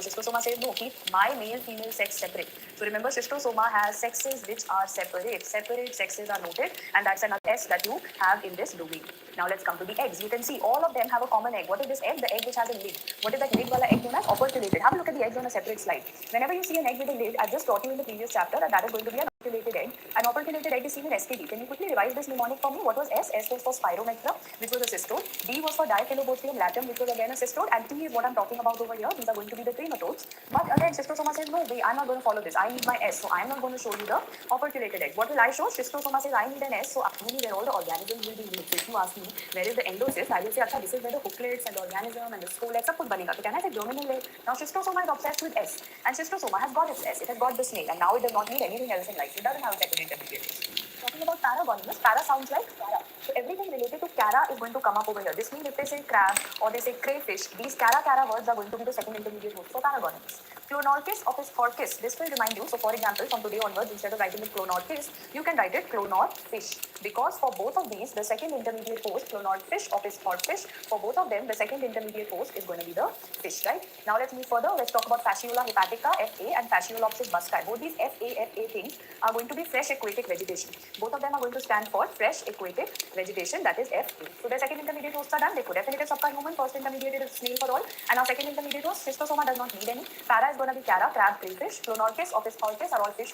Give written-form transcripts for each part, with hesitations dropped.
schistosoma says no, keep my male-female sex separate. So remember, schistosoma has sexes which are separate. Separate sexes are noted, and that's another S that you have in this domain. Now let's come to the eggs. You can see all of them have a common egg. What is this egg? The egg which has a lid. What is that lid wala egg known as? Operculated. Have a look at the eggs on a separate slide. Whenever you see an egg with a lid, I've just taught you in the previous chapter that is going to be an operculated egg. An operculated egg is seen in STD. Can you quickly revise this mnemonic for me? What was S? S was for spirometra, which was a cystode. D was for diphyllobothrium latum, which was again a cystode. And T is what I'm talking about over here. These are going to be the trematodes. But again, schistosoma says, no way, I'm not going to follow this. I need my S. So I'm not going to show you the operculated egg. What will I show? Schistosoma says, I need an S. So actually, where all the organisms will be made. So if you ask me, where is the endocyst? I will say, Acha, this is where the hooklets and the organism and the scolex, सब कुछ बनेगा. So can I say germinal layer? Now, schistosoma is obsessed with S. And schistosoma has got its S. It has got the snail. And now it does not need anything else in life. It doesn't have a second intermediate. Talking about Paragonymous, para sounds like cara. So everything related to cara is going to come up over here. This means if they say crab or they say crayfish, these cara words are going to be the second intermediate words for Paragonymous. Clonorchis of his Phorkis. This will remind you. So for example, from today onwards, instead of writing it Clonorchis, you can write it Clonorfish. Because for both of these, the second intermediate post, Clonorfish of his Phorkis, for both of them, the second intermediate post is going to be the fish, right? Now let's move further. Let's talk about Fasciola hepatica, FA, and Fasciolopsis buscae. Both these FA things are going to be fresh aquatic vegetation. Both of them are going to stand for fresh aquatic vegetation, that is FA. So their second intermediate hosts are done. They could definitely subka human. First intermediate is snail for all. And our second intermediate host, schistosoma, does not need any. Para is going to be cara, crab, crayfish. Clonorchis, Opis Phorkis are all fish.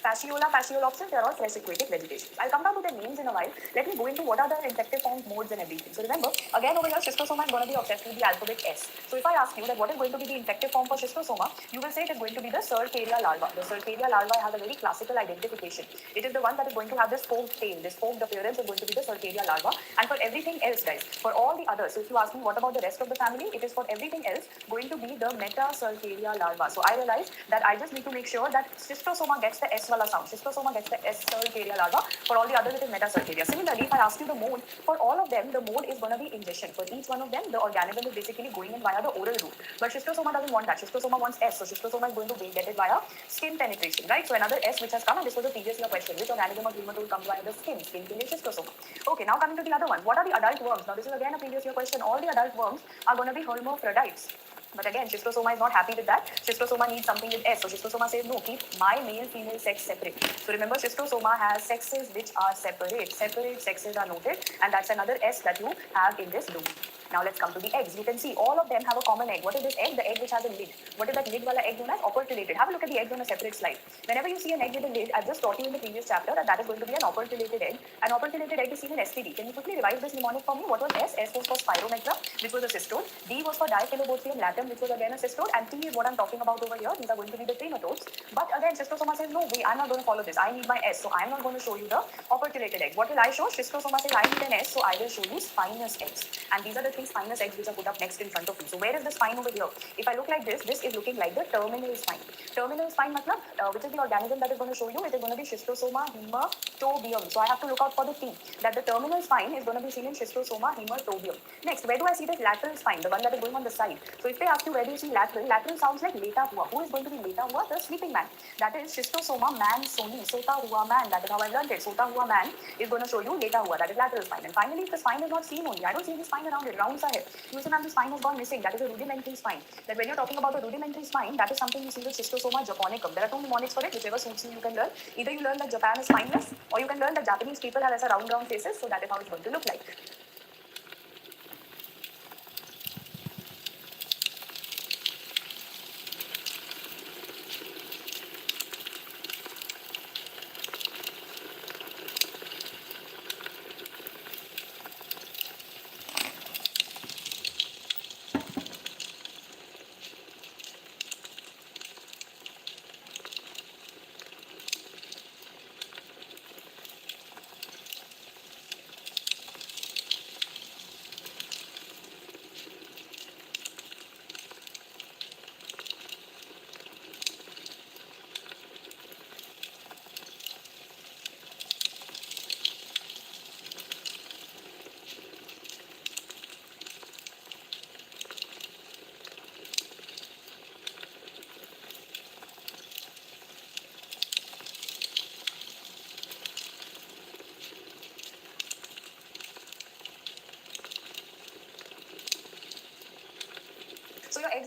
Fasciola, Fasciolopsis, they are all fresh aquatic vegetation. I'll come down to their names in a while. Let me go into what are the infective forms, modes and everything. So remember, again over here, schistosoma is going to be obsessed with the alphabet S. So if I ask you that what is going to be the infective form for schistosoma, you will say it is going to be the Cercaria larva. The Cercaria larva has a very classical identification. It is the one that is going to have this forked tail. This forked appearance is going to be the Cercaria larva. And for everything else, guys, for all the others, so if you ask me what about the rest of the family, it is for everything else going to be the Metacercaria larva. So I realize that I just need to make sure that schistosoma gets the S wala sound. Schistosoma gets the S Cercaria larva. For all the others, it is Metacercaria. Similarly, if I ask you the mode, for all of them, the mode is going to be ingestion. For each one of them, the organism is basically going in via the oral route. But schistosoma doesn't want that. Schistosoma wants S. So schistosoma is going to get it via skin penetration, right? So another S which has come, and this was a previous year question. Which organism or trematode comes via the skin? Skin killing schistosoma. Okay, now coming to the other one. What are the adult worms? Now this is again a previous year question. All the adult worms are going to be hermaphrodites. But again, schistosoma is not happy with that. Schistosoma needs something with S. So schistosoma says, no, keep my male-female sex separate. So remember, schistosoma has sexes which are separate. Separate sexes are noted, and that's another S that you have in this domain. Now let's come to the eggs. You can see all of them have a common egg. What is this egg? The egg which has a lid. What is that lid wala egg known as? Operculated. Have a look at the eggs on a separate slide. Whenever you see an egg with a lid, I've just taught you in the previous chapter that is going to be an operculated egg. An operculated egg is seen in STD. Can you quickly revise this mnemonic for me? What was S? S was for spirometra, which was a cystode. D was for diphyllobothrium latum, which was again a cystode. And T is what I'm talking about over here. These are going to be the trematodes. But again, schistosoma says, no way, I'm not going to follow this. I need my S. So I'm not going to show you the operculated egg. What will I show? Schistosoma says, I need an S. So I will show you spinous eggs. And these are the three spinous eggs which are put up next in front of you. So where is the spine over here? If I look like this is looking like the terminal spine. Terminal spine matlab, which is the organism that is going to show you, it is going to be schistosoma hematobium. So I have to look out for the T, that the terminal spine is going to be seen in schistosoma hematobium. Next, where do I see this lateral spine, the one that is going on the side? So if they ask you where do you see lateral, lateral sounds like leta hua. Who is going to be leta hua? The sleeping man. That is schistosoma mansoni, sota hua man. That is how I learned it. Sota hua man is going to show you leta hua. That is lateral spine. And finally, if the spine is not seen only, I don't see the spine around it. Rounds are here. You say, ma'am, the spine has gone missing. That is a rudimentary spine. That when you're talking about a rudimentary spine, that is something you see with schistosoma japonicum. There are two mnemonics for it, whichever suits you can learn. Either you learn that Japan is spineless, or you can learn that Japanese people have as a round faces, so that is how it's going to look like.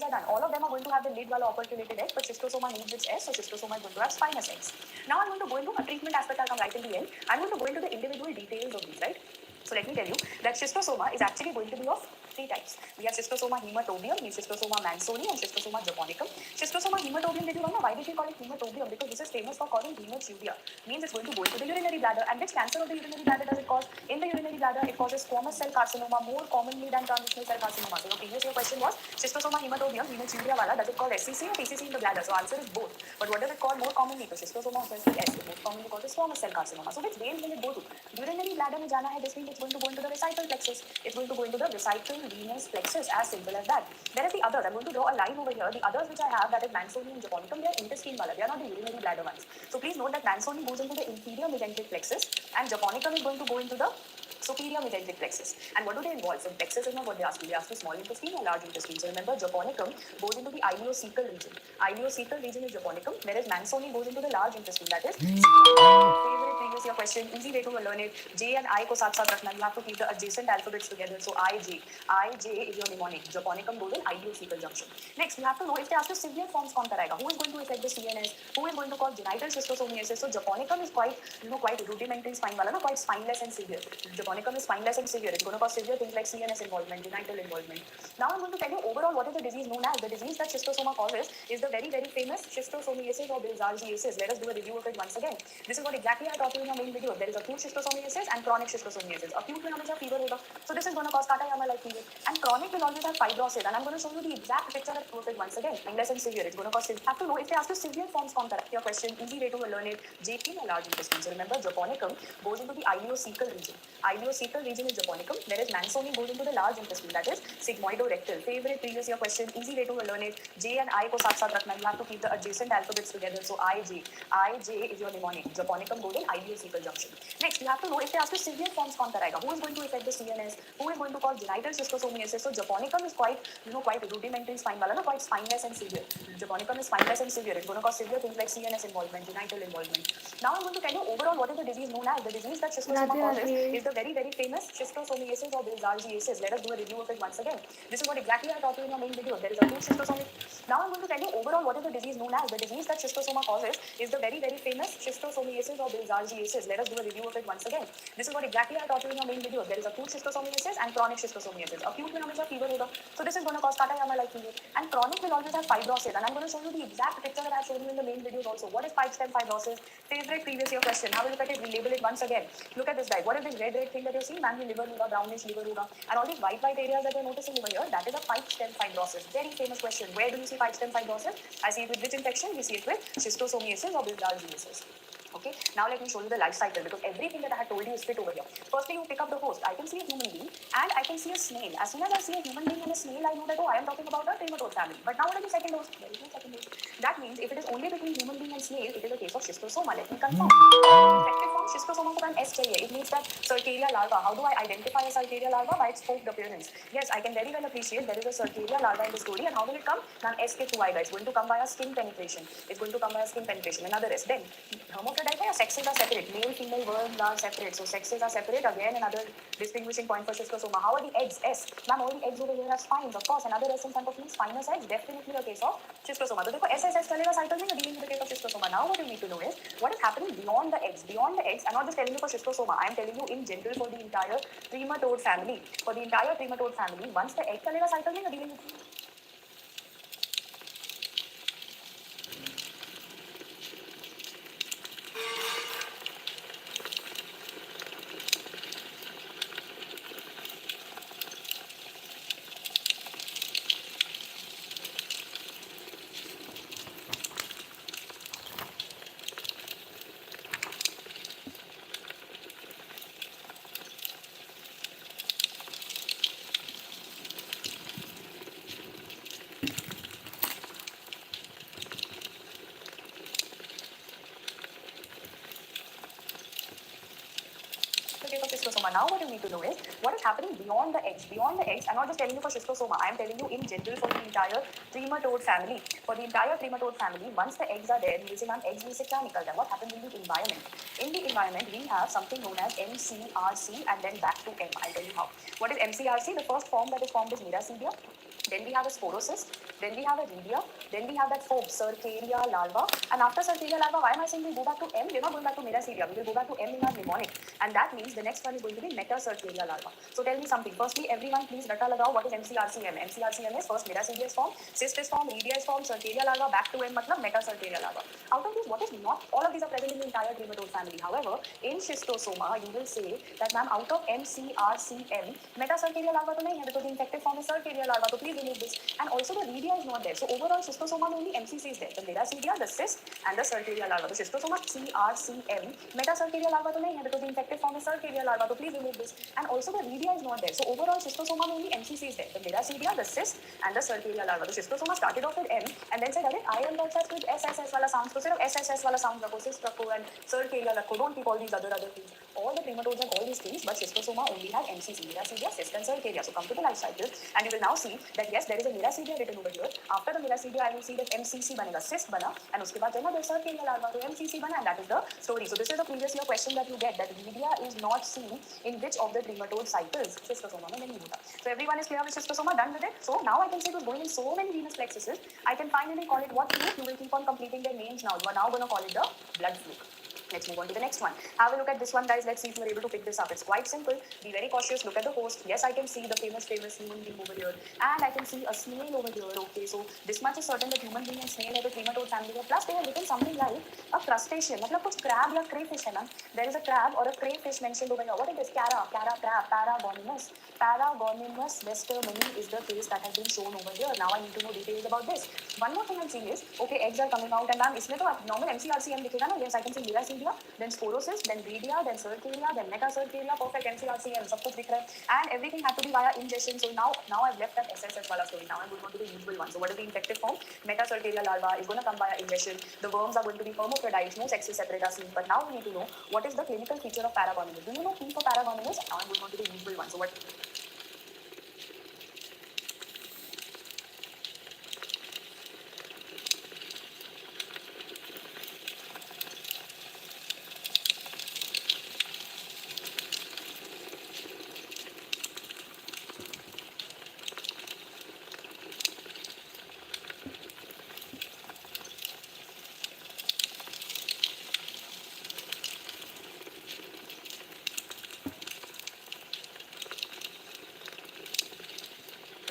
are done. All of them are going to have the lid wala operculated egg, but schistosoma needs its S, so schistosoma is going to have spinous eggs. Now I'm going to go into a treatment aspect. I'll come right in the end. I'm going to go into the individual details of these, right? So let me tell you that schistosoma is actually going to be of three types. We have schistosoma hematobium, schistosoma mansoni, and schistosoma japonicum. Schistosoma hematobium, did you know why did we call it hematobium? Because this is famous for causing hematuria. Means it's going to go into the urinary bladder. And which cancer of the urinary bladder does it cause? In the urinary bladder, it causes squamous cell carcinoma more commonly than transitional cell carcinoma. So your previous year question was schistosoma hematobium, hematuria wala, does it cause SCC or TCC in the bladder? So answer is both. But what does it call more commonly? So schistosoma obviously S. It most commonly causes squamous cell carcinoma. So which vein will it go to? Urinary bladder mein jana hai. This means it's going to go into the vesical plexus. It's going to go into the vesical venous plexus, as simple as that. Whereas the others, I'm going to draw a line over here. The others which I have, that is mansoni and japonicum, they are intestine wala. They are not the urinary bladder ones. So please note that mansoni goes into the inferior mesenteric plexus and japonicum is going to go into the superior mesenteric plexus. And what do they involve? So plexus is not what they ask you. They ask you small intestine or large intestine. So remember, japonicum goes into the ileocecal region. Ileocecal region is japonicum, whereas mansoni goes into the large intestine. That is favorite previous year question. Easy way to learn it. J and I ko saath saath rakhna. You have to keep the adjacent alphabets together. So I J. I J is your mnemonic. Japonicum goes in ileocecal junction. Next, you have to know if they ask you severe forms kaun karayega. Who is going to affect the CNS? Who is going to cause genital schistosomiasis? So japonicum is quite rudimentary spine wala, no, quite spineless and severe. Japonicum is spineless and severe. It's going to cause severe things like CNS involvement, genital involvement. Now I'm going to tell you overall what is the disease known as. The disease that schistosoma causes is the very, very famous schistosomiasis or bilharziasis. Let us do a review of it once again. This is what exactly I taught you in your main video. There is acute schistosomiasis and chronic schistosomiasis. Acute में हमेशा fever होगा. So this is going to cause Katayama like fever. And chronic will always have fibrosis. And I'm going to show you the exact picture that proves it once again. Spineless and severe. It's going to cause severe. Have to know if they ask you severe forms kaun kara. Your question, easy way to learn it. JP or large intestine. So remember, japonicum goes into the ileocecal region. Ileocecal region is japonicum, whereas mansoni goes into the large intestine, that is sigmoidorectal. Favorite previous year question, easy way to learn it. J and I ko saath saath rakhna. You have to keep the adjacent alphabets together. So I J is your mnemonic. Japonicum goes in ileocecal junction. Next, you have to know if they ask you severe forms kaun karayega. Who is going to affect the CNS? Who is going to cause genital schistosomiasis? So japonicum is quite rudimentary spine wala, no, quite spineless and severe. Japonicum is spineless and severe. It's going to cause severe things like CNS involvement, genital involvement. Now I'm going to tell you overall what is the disease known as. The disease that schistosoma causes is the very, very famous schistosomiasis or bilharziasis. Let us do a review of it once again. This is what exactly I taught you in your main video. There is acute schistosomiasis. Now I'm going to tell you overall what is the disease known as. The disease that schistosoma causes is the very, very famous schistosomiasis or bilharziasis. Let us do a review of it once again. This is what exactly I taught you in your main video. There is acute schistosomiasis and chronic schistosomiasis. Acute में हमेशा fever होगा. So this is going to cause Katayama like fever. And chronic will always have fibrosis. And I'm going to show you the exact picture that I've shown you in the main videos also. What is pipe stem fibrosis? Favorite previous year question. Have a look at it. Relabel it once again. Look at this guy. What is this red thing that you're seeing? Man, liver hoga, brownish liver hoga. And all these white areas that you're noticing over here, that is a pipe stem fibrosis. Very famous question. Where do you see pipe stem fibrosis? I see it with which infection? We see it with schistosomiasis or bilharziasis. Okay, now let me show you the life cycle, because everything that I had told you is fit over here. Firstly, you pick up the host. I can see a human being and I can see a snail. As soon as I see a human being and a snail, I know that, oh, I am talking about a trematode family. But now what is the second host? There is no second host. That means if it is only between human being and snail, it is a case of schistosoma. Let me confirm. Infected form schistosoma ko an S chahiye. It means that Cercaria larva. How do I identify a Cercaria larva? By its forked appearance. Yes, I can very well appreciate there is a Cercaria larva in the story. And how will it come? Now S ke through it's going to come via skin penetration. It's going to come via skin penetration. Another S. Then hermaphrodite or sexes are separate. Male, female worms are separate. So sexes are separate. Again, another distinguishing point for schistosoma. How are the eggs? S. Ma'am, all the eggs over here have spines. Of course, another S in front of me. Spinous eggs. Definitely a case of schistosoma. So देखो S चलेगा cycle में, dealing with the case of schistosoma. Now what you need to know is what is happening beyond the eggs. Beyond the eggs, I'm not just telling you for schistosoma. I am telling you in general for the entire trematode family. For the entire trematode family, once the egg चलेगा cycle में, dealing with for schistosoma. Now what you need to know is what is happening beyond the eggs. Beyond the eggs, I'm not just telling you for schistosoma. I am telling you in general for the entire trematode family. For the entire trematode family, once the eggs are there, we say ma'am eggs से क्या निकलता है? What happens in the environment? In the environment, we have something known as MCRC and then back to M. I'll tell you how. What is MCRC? The first form that is formed is miracidia. Then we have a sporocyst. then we have a Redia, then we have that form Cercaria larva, and after Cercaria larva, why am I saying we go back to M? We're not going back to Meracedia, we will go back to M in our mnemonic, and that means the next one is going to be Metacercaria larva. So tell me something. Firstly, everyone please ratta lagao, what is MCRCM? MCRCM is first Meracedia is formed, cyst is formed, Redia is formed, Cercaria larva, back to M matlab Metacercaria larva. Out of these, what is not? All of these are present in the entire trematode family. However, in Schistosoma, you will say that ma'am, out of MCRCM, Metacercaria larva to nahi hai because the infected form is Cercaria larva. So please remove this. And also the Redia is not there. So overall, Schistosoma only MCC is there. The Meracedia, the cyst, and the Cercaria larva. So Schistosoma CRCM, Metacercaria larva to nahi hai because the infected form is Cercaria larva. So please remove this. And also the Redia is not there. So overall, Schistosoma only MCC is there. The Meracedia, the cyst, and the Cercaria larva. So Schistosoma started off with M and then said, "Arey, I am also with SSS wala sounds." So सिर्फ SSS वाला sound रखो, cyst रखो, and Cercaria रखो. Don't keep all these other things. All the nematodes have all these things, but Schistosoma only has MCC, Meracedia, cyst, and Cercaria. So come to the life cycle, and you will now see that yes, there is a Meracedia written over here. After the Meracedia, I will see that MCC बनेगा, cyst बना, and उसके बाद जब there's Cercaria larva, तो MCC बना, and that is the story. So this is a previous year question that you get, that Redia is not seen in which of the trematode cycles? Schistosoma में नहीं होता. So everyone is clear with Schistosoma, done with it. So now I can say it was going in so many venous plexuses. I can finally call it what fluke. You will keep on completing their names now. You are now going to call it the blood fluke. Let's move on to the next one. Have a look at this one, guys. Let's see if you are able to pick this up. It's quite simple. Be very cautious. Look at the host. Yes, I can see the famous human being over here, and I can see a snail over here. Okay, so this much is certain that human being and snail are the trematode family. Plus, they have written something like a crustacean. मतलब कुछ crab या crayfish है ना? There is a crab or a crayfish mentioned over here. What is this? Crab, Paragonimus. Paragonimus westermani is the case that has been shown over here. Now I need to know details about this. One more thing I'm seeing is, okay, eggs are coming out, and ma'am, इसमें तो normal MCRCM दिखेगा ना? Yes, I can see Meracedia, then Sporocyst, then Redia, then Cercaria, then Metacercaria. Perfect, MCRCM, सब कुछ दिख रहा है, and everything had to be via ingestion. So now I've left that SSS वाला story. Now I'm going on to the usual one. So what is the infective form? Metacercaria larva is going to come via ingestion. The worms are going to be hermaphrodites, no sexes separate are seen. But now we need to know what is the clinical feature of Paragonimus. Do you know P for Paragonimus? Now I'm going on to the usual one. So what?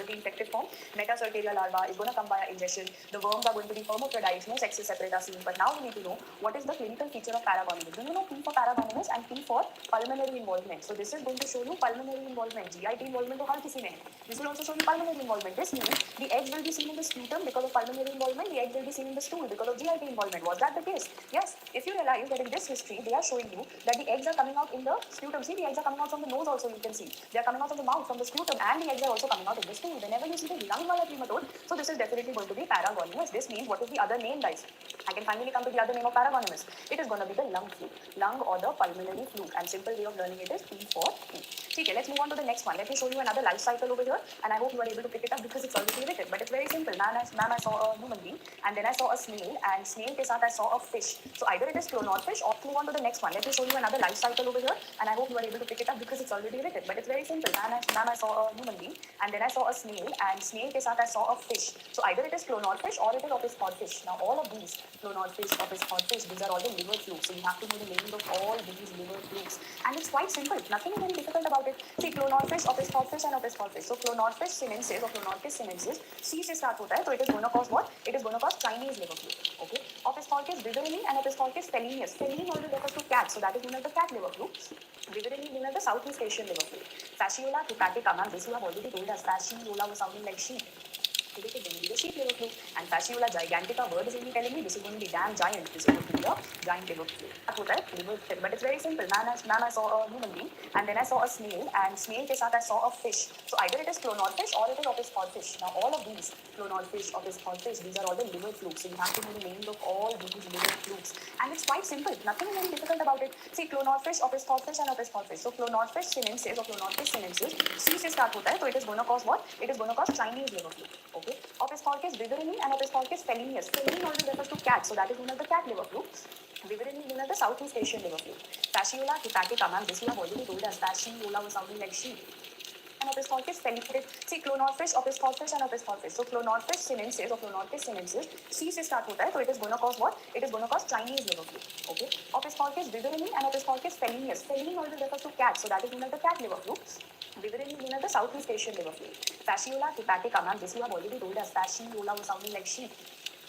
The infective form, Metacercaria larva is going to come via ingestion. The worms are going to be hermaphrodites, no sexes separate are seen. But now we need to know what is the clinical feature of Paragonimus. Do you know P for Paragonimus and P for pulmonary involvement? So this is going to show you pulmonary involvement. GIT involvement तो हर किसी में है. This will also show you pulmonary involvement. This means the eggs will be seen in the sputum because of pulmonary involvement. The eggs will be seen in the stool because of GIT involvement. Was that the case? Yes. If you realize that in this history they are showing you that the eggs are coming out in the sputum. See, the eggs are coming out from the nose also. You can see they are coming out from the mouth, from the sputum, and the eggs are also coming out in the stool. Whenever you see the lung wala trematode, so this is definitely going to be Paragonimus. This means what is the other name, guys? I can finally come to the other name of Paragonimus. It is going to be the lung fluke, lung or the pulmonary fluke. And simple way of learning it is P for P. Okay, let's move on to the next one. Let me show you another life cycle over here, and I hope you are able to pick it up because it's already written. But it's very simple. Ma'am, I saw a human being, and then I saw a snail, and snail ke saath I saw a fish. So either it is clownfish, or move on to the next one. Let me show you another life cycle over here, and I hope you are able to pick it up because it's already written. But it's very simple. Ma'am, I saw a human being, and then I saw a snail, and snail ke saath I saw a fish. So either it is clownfish or it is Apis codfish. Now all of these, clownfish, Apis codfish, these are all the liver flukes. So you have to know the names of all these liver flukes, and it's quite simple. Nothing very difficult about it. See, clownfish, Apis codfish, and Apis codfish. So clownfish sinensis or clownfish sinensis, C से start होता है, तो it is going to cause what? It is going to cause Chinese liver fluke. Okay. Apis codfish viverrini and Apis codfish felinius. Feline already refers to cat, so that is known as the cat liver fluke. Viverrini known as the Southeast Asian liver fluke. Fasciola hepatica, ma'am, this you have already told us. Fasciola was sounding like sheep. So this is going to be the sheep liver fluke. And Fasciola gigantica, word is only telling me this is going to be damn giant. This is going to be a giant liver fluke. But it's very simple. Ma'am, I saw a human being, and then I saw a snail, and snail ke saath I saw a fish. So either it is clownfish or it is Apis codfish. Now all of these, clownfish, Apis codfish, these are all the liver flukes. So you have to know the names of all these liver flukes. And it's quite simple. Nothing very difficult about it. See, clownfish, Apis codfish, and Apis codfish. So clownfish sinensis or clownfish sinensis, C से start होता है, तो it is going to cause what? It is going to cause Chinese liver fluke. Okay. Apis codfish viverrini and Apis codfish felinius. Feline already refers to cat, so that is known as the cat liver fluke. Viverrini known as the Southeast Asian liver fluke. Fasciola hepatica, ma'am, this you have already told us. Fasciola was sounding like sheep. and Opistholcis felidated. See, clownfish, Opistholfish and Opistholfish. So clownfish sinensis or Clownfish sinensis C से start होता है, तो it is going to cause what? It is going to cause Chinese liver flu. Okay. Opistholcis viverrini and Opistholcis felinius. Feline always refers to cat, so that is known as the cat liver flu. Viverrini is known as the Southeast Asian liver flu. Fasciola hepatica, ma'am, this you have already told us. Fasciola was sounding like sheep.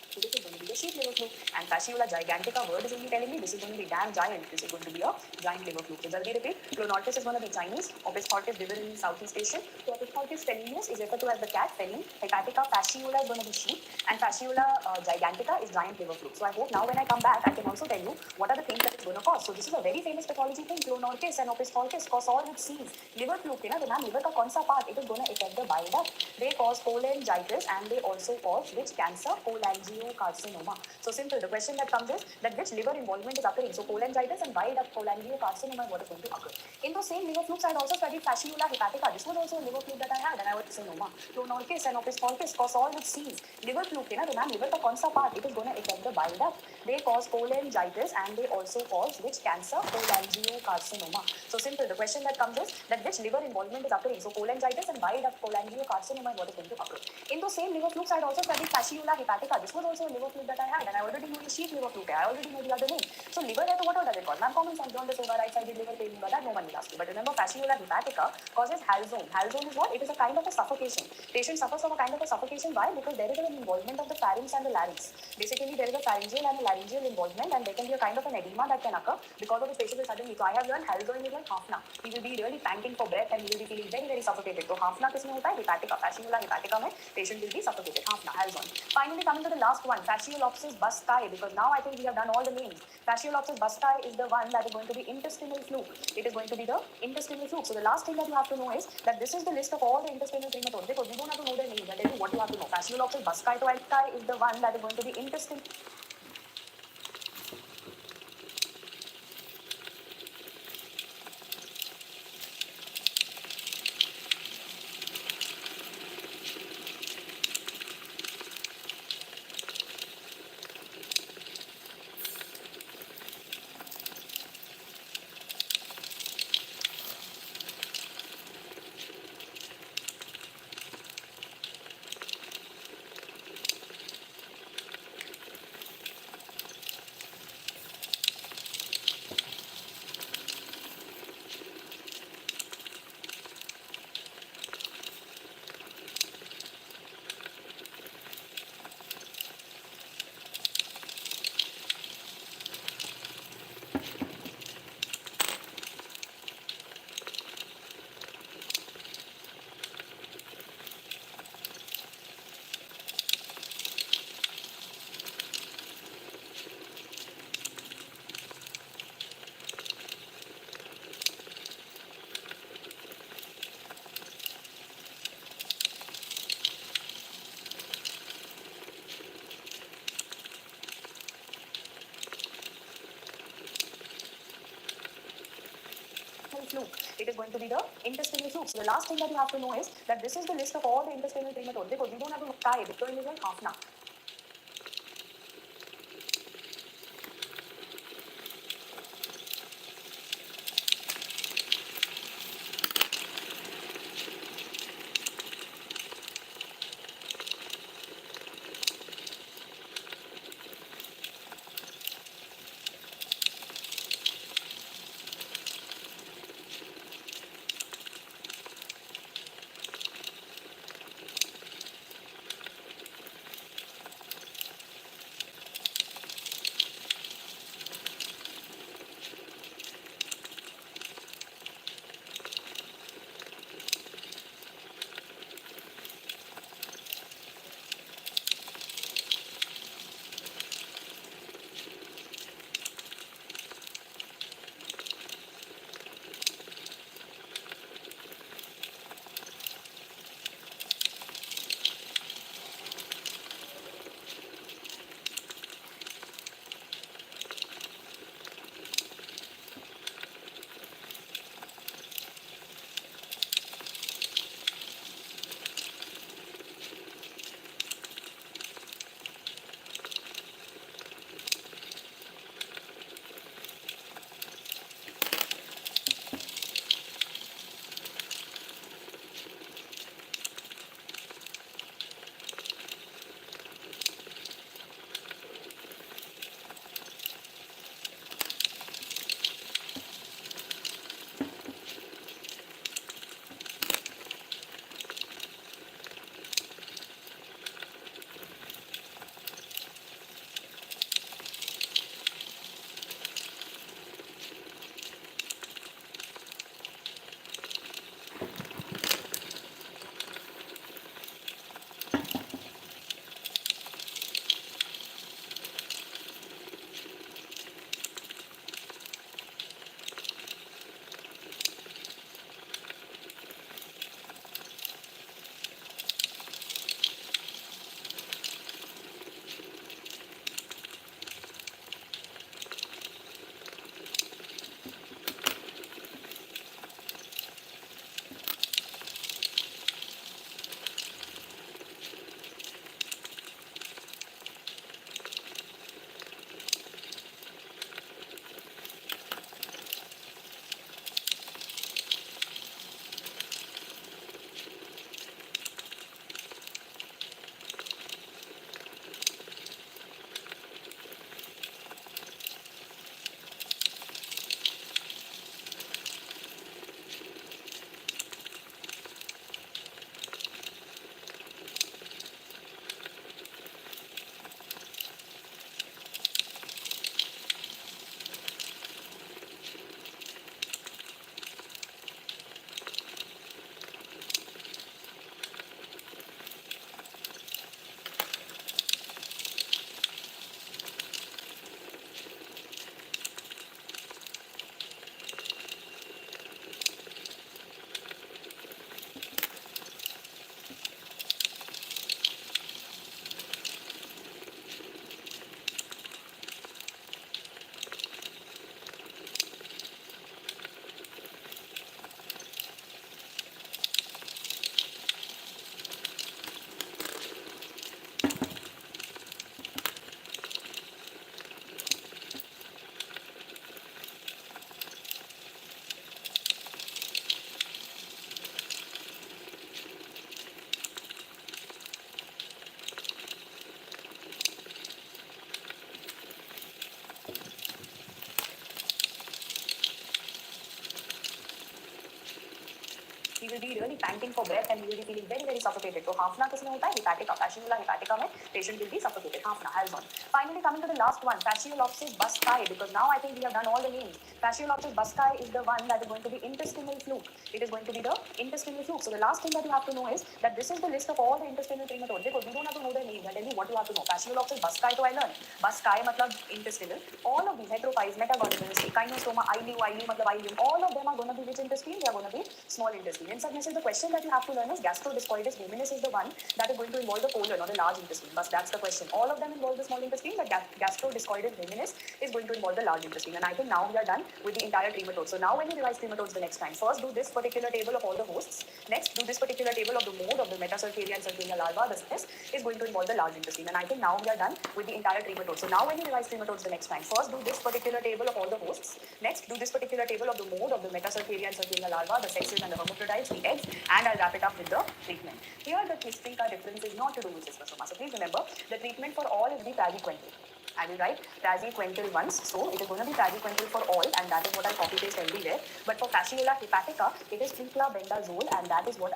So this is going to be the sheep liver flu. And Fasciola gigantica word is only telling me this is going to be damn giant. This is going to be a giant liver flu. So jaldi repeat. Clonorchis is going to be Chinese. Opistholcis viverrini Southeast Asian. So Opistholcis felinius is referred to as the cat, feline. Hepatica Fasciola is going to be sheep. And Fasciola gigantica is giant liver flu. So I hope now when I come back, I can also tell you what are the things that it's going to cause. So this is a very famous pathology thing. Clonorchis and Opistholcis cause all with C's. Liver flu, you know, the ma'am, liver ka kaun sa part? It is going to affect the bile duct. They cause cholangitis and they also cause which cancer? Cholangiocarcinoma. So simple. The question that comes is that which liver involvement is occurring. So cholangitis and bile duct cholangiocarcinoma is what is going to occur. In those same liver flukes, I had also studied Fasciola hepatica. This was also a liver fluke that I had, and I was carcinoma. Clonorchis and Opistholcis cause all with C's. Liver fluke, you know, the ma'am, liver ka kaun sa part? It is going to affect the bile duct. They cause cholangitis and they also cause which cancer? Cholangiocarcinoma. So simple. The question that comes is that which liver involvement is occurring. So cholangitis and bile duct cholangiocarcinoma is what is going to occur. In those same liver flukes, I had also studied Fasciola hepatica. This was also a liver fluke that I had, and I already know the sheep liver fluke. I already know the other name. So liver है तो what does it cause? Ma'am, common sense, jaundice होगा, right-sided liver pain होगा, that no one will ask you. But remember, Fasciola hepatica causes halzone. Halzone is what? It is a kind of a suffocation. Patient suffers from a kind of a suffocation. Why? Because there is an involvement of the pharynx and the larynx. Basically, there is a pharyngeal and a laryngeal involvement, and there can be a kind of an edema that can occur because of the patient will suddenly. So I have learned halzone is like hafna. He will be really panting for breath and he will be feeling very, very suffocated. So hafna किसमें होता है? Hepatica. Fasciola hepatica में patient will be suffocated. Hafna, halzone. Finally, coming to the last one, Fasciolopsis bustae, because now I think we have done all the names. Fasciolopsis bustae is the one that is going to be intestinal fluke. It is going to be the intestinal fluke. So the last thing that you have to know is that this is the list of all the intestinal trematodes. Because you don't have to know their names. I tell you what you have to know. Fasciolopsis bustae is the one that is going to be intestinal. Fluke. It is going to be the intestinal fluke. So the last thing that you have to know is that this is the list of all the intestinal trematodes. Because you don't have to tie it. Because it is like hafna. he will be really panting for breath and he will be feeling very, very suffocated. So हाफना किसमें होता है? Hepatica. Fasciculum hepatica में patient will be suffocated. हाफना, hands on. Finally, coming to the last one, Fasciolopsis buscae, because now I think we have done all the names. Fasciolopsis buscae is the one that is going to be intestinal fluke. It is going to be the intestinal fluke. So the last thing that you have to know is that this is the list of all the intestinal trematodes. Because we don't have to know their names. I tell you what you have to know. Fasciolopsis buscae to I learned. Buscae matlab intestinal. All of these heterophyes, metagonimals, echinostroma, ileum matlab ileum, all of them are going to be which intestine? They are going to be small intestine. In submissive, the question that you have to learn is gastrodiscoides hominis is the one that is going to involve the colon or the large intestine. But that's the question. All of them involve the small intestine, but gastrodiscoides hominis is going to involve the large intestine. And I think now we are done with the entire trematode. So now when you revise trematodes the next time, first do this particular table of all the hosts. Next, do this particular table of the mode of the metacercaria and cercaria larva. This is going to involve the large intestine. And I think now we are done with the entire trematode. So now when you revise trematodes the next time, first do this particular table of all the hosts. Next, do this particular table of the mode of the metacercaria and cercaria larva, the sexes and the hermaphrodites, the eggs, and I'll wrap it up with the treatment. Here the Kistrinka difference is not to do with schistosoma. So please remember, the treatment for all is the praziquantel. I will write praziquantel once, so it is going to be praziquantel for all, and that is what I copy paste everywhere. But for fasciola hepatica, it is triclabendazole, and that is what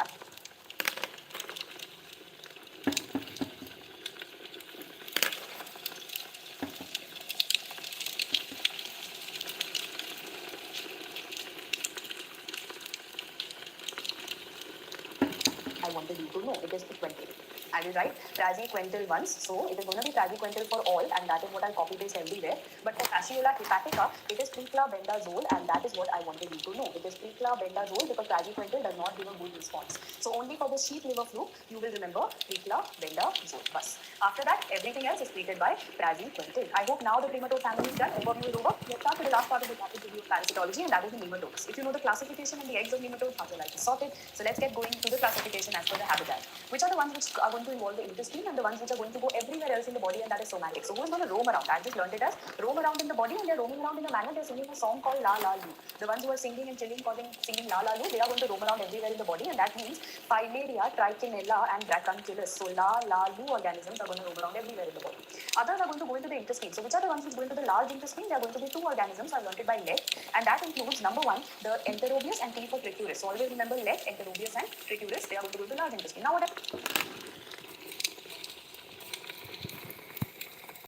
I wanted you to know. It is frequental. I will write praziquantel once, so it is going to be praziquantel for all, and that is what I'll copy paste everywhere. But for fasciola hepatica, it is triclabendazole, and that is what I wanted you to know. It is triclabendazole because praziquantel does not give a good response. So only for the sheep liver fluke, you will remember triclabendazole. Bus. After that, everything else is treated by praziquantel. I hope now the trematode family is done. Overview is over. Let's start with the last part of the topic review of parasitology, and that is the nematodes. If you know the classification and the eggs of nematodes, half your life is sorted. So let's get going to the classification as per the habitat. Which are the ones which are going to involve the intestine and the ones which are going to go everywhere else in the body, and that is somatic. So who is going to roam around? I just learned it as roam around in the body, and they're roaming around in a manner they're singing a song called La La Lu. The ones who are singing and chilling, singing La La Lu, they are going to roam around everywhere in the body, and that means Filaria, Trichinella, and Dracunculus. So La La Lu organisms are going to roam around everywhere in the body. Others are going to go into the intestine. So which are the ones which go into the large intestine? They are going to be two organisms. I've learned it by Lett, and that includes number one, the Enterobius, and T for Trichuris. So always remember Lett, Enterobius, and Trichuris. They are going to go into the large intestine. Now what?